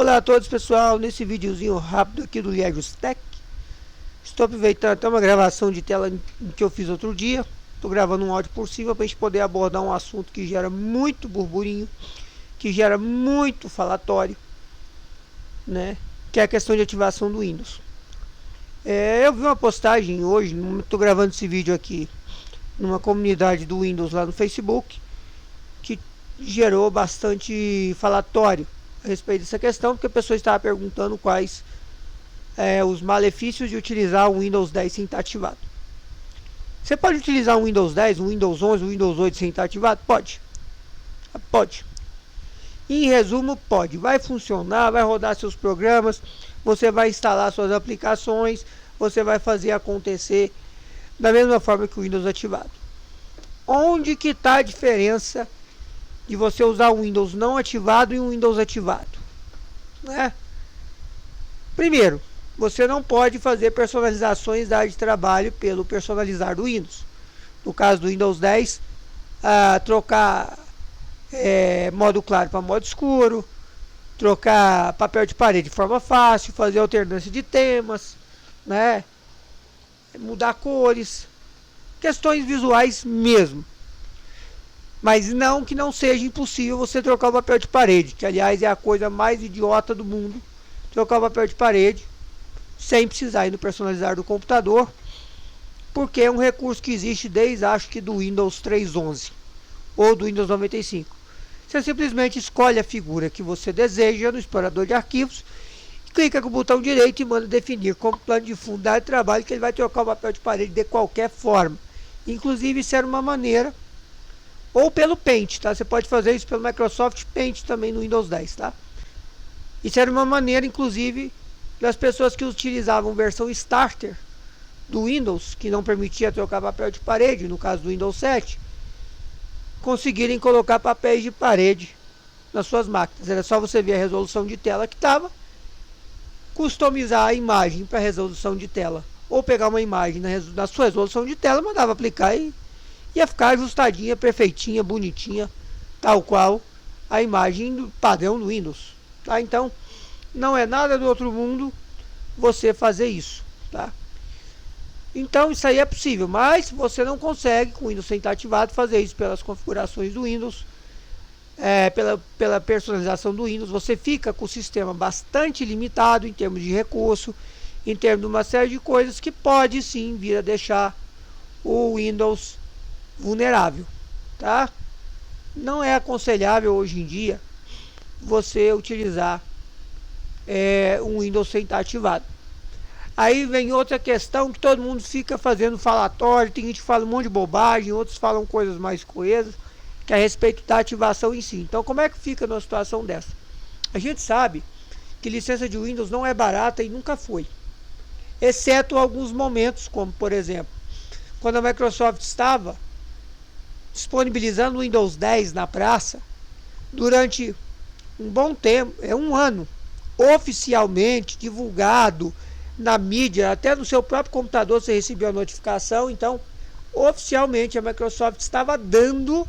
Olá a todos, pessoal, nesse videozinho rápido aqui do Liegos Tech. Estou aproveitando até uma gravação de tela que eu fiz outro dia. Estou gravando um áudio por cima para a gente poder abordar um assunto que gera muito burburinho, que gera muito falatório, né? Que é a questão de ativação do Windows. Eu vi uma postagem hoje, estou gravando esse vídeo aqui numa comunidade do Windows lá no Facebook, que gerou bastante falatório a respeito dessa questão, porque a pessoa estava perguntando quais os malefícios de utilizar o Windows 10 sem estar ativado. Você pode utilizar um Windows 10, um Windows 11, um Windows 8 sem estar ativado? Pode. Pode. Em resumo, pode. Vai funcionar, vai rodar seus programas, você vai instalar suas aplicações, você vai fazer acontecer da mesma forma que o Windows ativado. Onde que está a diferença de você usar um Windows não ativado e um Windows ativado, né? Primeiro, você não pode fazer personalizações da área de trabalho pelo personalizar do Windows. No caso do Windows 10, trocar modo claro para modo escuro, trocar papel de parede de forma fácil, fazer alternância de temas, né? Mudar cores, questões visuais mesmo. Mas não que não seja impossível você trocar o papel de parede, que aliás é a coisa mais idiota do mundo, trocar o papel de parede sem precisar ir no personalizar do computador, porque é um recurso que existe desde, acho que do Windows 3.11 ou do Windows 95. Você simplesmente escolhe a figura que você deseja no explorador de arquivos, clica com o botão direito e manda definir como plano de fundo da área de trabalho que ele vai trocar o papel de parede de qualquer forma. Inclusive isso era uma maneira, ou pelo Paint, tá? Você pode fazer isso pelo Microsoft Paint também no Windows 10, tá? Isso era uma maneira, inclusive, das pessoas que utilizavam versão Starter do Windows, que não permitia trocar papel de parede, no caso do Windows 7, conseguirem colocar papéis de parede nas suas máquinas. Era só você ver a resolução de tela que estava, customizar a imagem para resolução de tela, ou pegar uma imagem na sua resolução de tela, mandava aplicar e ia ficar ajustadinha, perfeitinha, bonitinha, tal qual a imagem do padrão do Windows, tá? Então, não é nada do outro mundo você fazer isso, tá? Então, isso aí é possível, mas você não consegue, com o Windows sem estar ativado, fazer isso pelas configurações do Windows, pela personalização do Windows. Você fica com o sistema bastante limitado em termos de recurso, em termos de uma série de coisas que pode sim vir a deixar o Windows vulnerável, tá? Não é aconselhável hoje em dia você utilizar um Windows sem estar ativado. Aí vem outra questão que todo mundo fica fazendo falatório, tem gente que fala um monte de bobagem, outros falam coisas mais coesas, que é a respeito da ativação em si. Então, como é que fica numa situação dessa? A gente sabe que licença de Windows não é barata e nunca foi, exceto alguns momentos, como por exemplo, quando a Microsoft estava disponibilizando o Windows 10 na praça, durante um bom tempo, um ano, oficialmente divulgado na mídia, até no seu próprio computador você recebeu a notificação. Então, oficialmente a Microsoft estava dando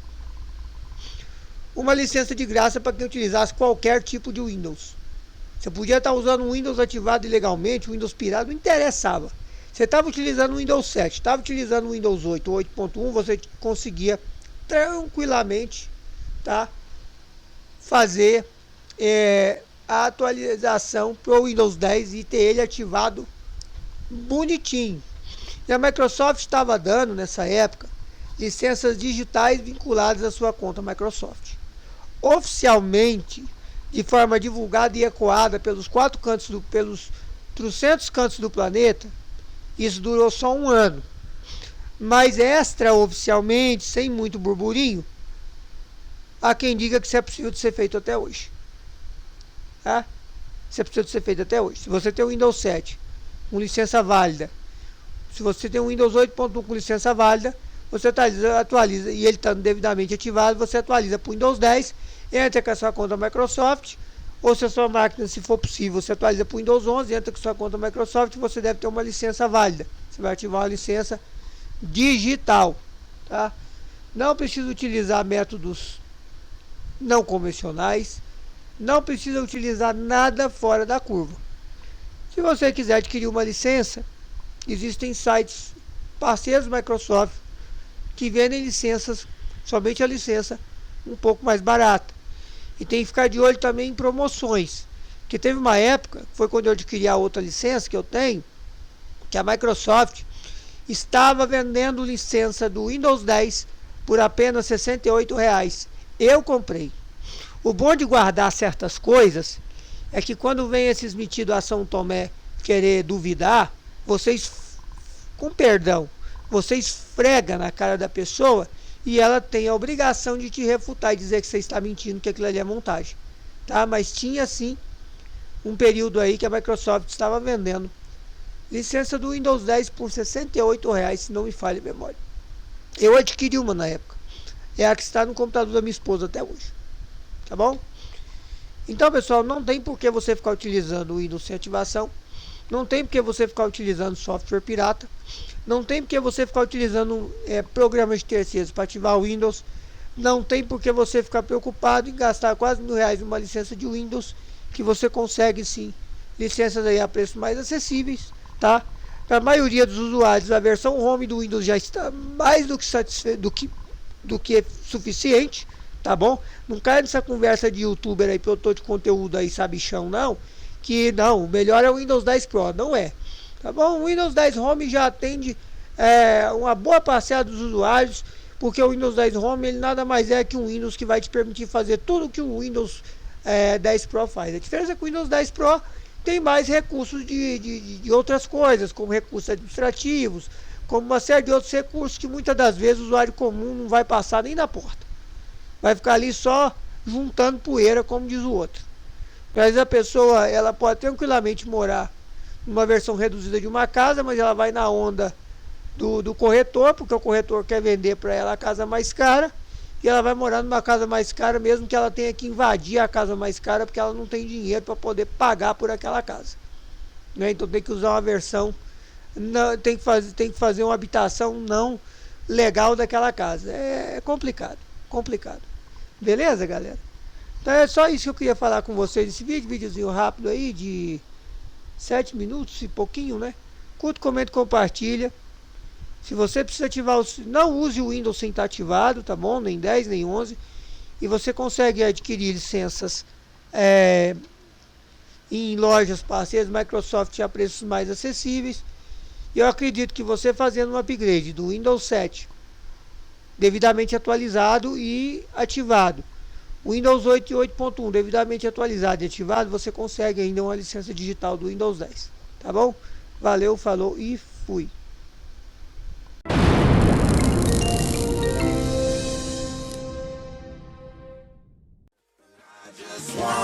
uma licença de graça para quem utilizasse qualquer tipo de Windows. Você podia estar usando um Windows ativado ilegalmente, um Windows pirata, não interessava. Você estava utilizando o Windows 7, estava utilizando o Windows 8 ou 8.1, você conseguia tranquilamente, tá, fazer a atualização para o Windows 10 e ter ele ativado bonitinho. E a Microsoft estava dando nessa época licenças digitais vinculadas à sua conta Microsoft, oficialmente, de forma divulgada e ecoada pelos pelos 300 cantos do planeta. Isso durou só um ano, mas extraoficialmente, sem muito burburinho, há quem diga que isso é possível de ser feito até hoje, tá? Isso é possível de ser feito até hoje. Se você tem o Windows 7 com licença válida, se você tem o Windows 8.1 com licença válida, você atualiza e ele está devidamente ativado, você atualiza para o Windows 10, entra com a sua conta Microsoft, ou se a sua máquina, se for possível, você atualiza para o Windows 11, entra com a sua conta Microsoft, você deve ter uma licença válida. Você vai ativar uma licença digital, tá? Não precisa utilizar métodos não convencionais. Não precisa utilizar nada fora da curva. Se você quiser adquirir uma licença, existem sites parceiros Microsoft que vendem licenças, somente a licença um pouco mais barata. E tem que ficar de olho também em promoções. Que teve uma época, foi quando eu adquiri a outra licença que eu tenho, que a Microsoft estava vendendo licença do Windows 10 por apenas R$ 68. Eu comprei. O bom de guardar certas coisas é que quando vem esses metidos a São Tomé querer duvidar, vocês, com perdão, você esfrega na cara da pessoa e ela tem a obrigação de te refutar e dizer que você está mentindo, que aquilo ali é montagem. Tá? Mas tinha sim um período aí que a Microsoft estava vendendo licença do Windows 10 por R$ 68, se não me falha a memória. Eu adquiri uma na época. É a que está no computador da minha esposa até hoje. Tá bom? Então, pessoal, não tem por que você ficar utilizando o Windows sem ativação. Não tem por que você ficar utilizando software pirata. Não tem por que você ficar utilizando programas de terceiros para ativar o Windows. Não tem por que você ficar preocupado em gastar quase R$ 1.000 numa licença de Windows, que você consegue sim licenças aí a preços mais acessíveis, tá? Para a maioria dos usuários, a versão home do Windows já está mais do que do que suficiente, tá bom? Não cai nessa conversa de youtuber aí, produtor de conteúdo aí, sabichão, não. Que não, o melhor é o Windows 10 Pro, não é. Tá bom? O Windows 10 Home já atende uma boa parcela dos usuários, porque o Windows 10 Home ele nada mais é que um Windows que vai te permitir fazer tudo que o Windows 10 Pro faz. A diferença é que o Windows 10 Pro tem mais recursos de outras coisas, como recursos administrativos, como uma série de outros recursos que muitas das vezes o usuário comum não vai passar nem na porta. Vai ficar ali só juntando poeira, como diz o outro. Mas a pessoa ela pode tranquilamente morar numa versão reduzida de uma casa, mas ela vai na onda do corretor, porque o corretor quer vender para ela a casa mais cara, e ela vai morar numa casa mais cara, mesmo que ela tenha que invadir a casa mais cara, porque ela não tem dinheiro para poder pagar por aquela casa. Né? Então tem que usar uma versão, não, tem que fazer uma habitação não legal daquela casa. É complicado, complicado. Beleza, galera? Então é só isso que eu queria falar com vocês nesse vídeo, videozinho rápido aí de 7 minutos e pouquinho, né? Curta, comenta, compartilha. Se você precisa ativar, não use o Windows sem estar ativado, tá bom? Nem 10, nem 11. E você consegue adquirir licenças em lojas parceiras Microsoft a preços mais acessíveis. E eu acredito que você fazendo um upgrade do Windows 7 devidamente atualizado e ativado, o Windows 8 e 8.1 devidamente atualizado e ativado, você consegue ainda uma licença digital do Windows 10. Tá bom? Valeu, falou e fui. Just want